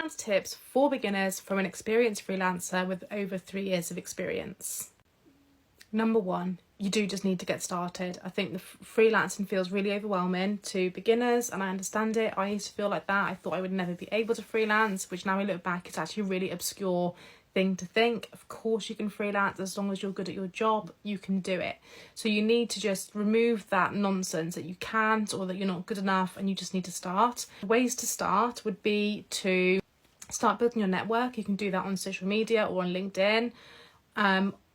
Freelance tips for beginners from an experienced freelancer with over 3 years of experience. Number one, you do just need to get started. I think the freelancing feels really overwhelming to beginners, and I understand it. I used to feel like that. I thought I would never be able to freelance, which now I look back, it's actually a really obscure thing to think. Of course you can freelance, as long as you're good at your job, you can do it. So you need to just remove that nonsense that you can't or that you're not good enough, and you just need to start. Ways to start would be to start building your network. You can do that on social media or on LinkedIn,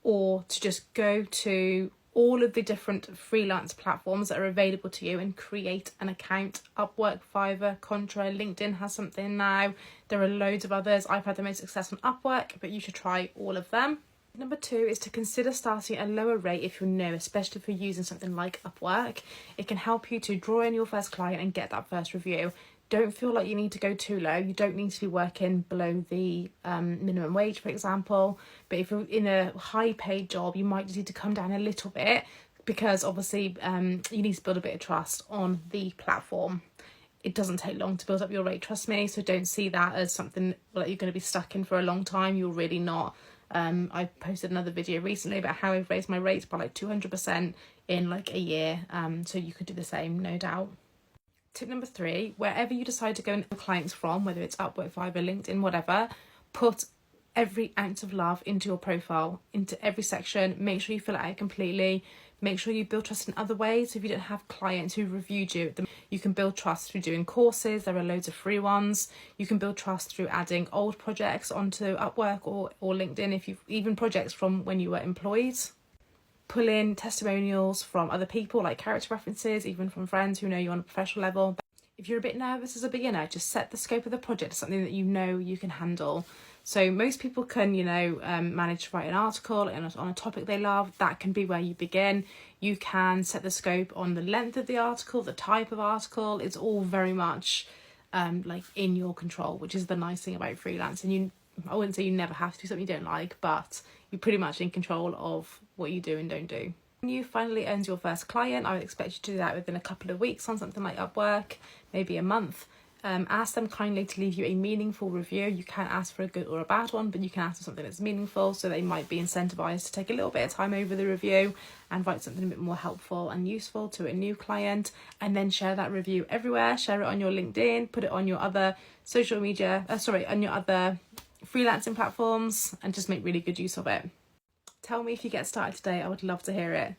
or to just go to all of the different freelance platforms that are available to you and create an account. Upwork, Fiverr, Contra, LinkedIn has something now. There are loads of others. I've had the most success on Upwork, but you should try all of them. Number two is to consider starting at a lower rate if you're new, especially if you're using something like Upwork. It can help you to draw in your first client and get that first review. Don't feel like you need to go too low. You don't need to be working below the minimum wage, for example. But if you're in a high paid job, you might just need to come down a little bit, because obviously you need to build a bit of trust on the platform. It doesn't take long to build up your rate, trust me. So don't see that as something that you're going to be stuck in for a long time. You're really not. I posted another video recently about how I've raised my rates by like 200% in like a year. So you could do the same, no doubt. Tip number three, wherever you decide to go and get clients from, whether it's Upwork, Fiverr, LinkedIn, whatever, put every ounce of love into your profile, into every section. Make sure you fill it out completely. Make sure you build trust in other ways. If you don't have clients who reviewed you, you can build trust through doing courses. There are loads of free ones. You can build trust through adding old projects onto Upwork or LinkedIn, if you've even projects from when you were employed. Pull in testimonials from other people, like character references, even from friends who know you on a professional level. If you're a bit nervous as a beginner, just set the scope of the project to something that you know you can handle. So most people can, manage to write an article on a topic they love. That can be where you begin. You can set the scope on the length of the article, the type of article. It's all very much in your control, which is the nice thing about freelancing. I wouldn't say you never have to do something you don't like, but you're pretty much in control of what you do and don't do. When you finally earn your first client, I would expect you to do that within a couple of weeks on something like Upwork, maybe a month. Ask them kindly to leave you a meaningful review. You can't ask for a good or a bad one, but you can ask for something that's meaningful, so they might be incentivized to take a little bit of time over the review and write something a bit more helpful and useful to a new client, and then share that review everywhere. Share it on your LinkedIn, put it on your other social media, on your other freelancing platforms, and just make really good use of it. Tell me if you get started today. I would love to hear it.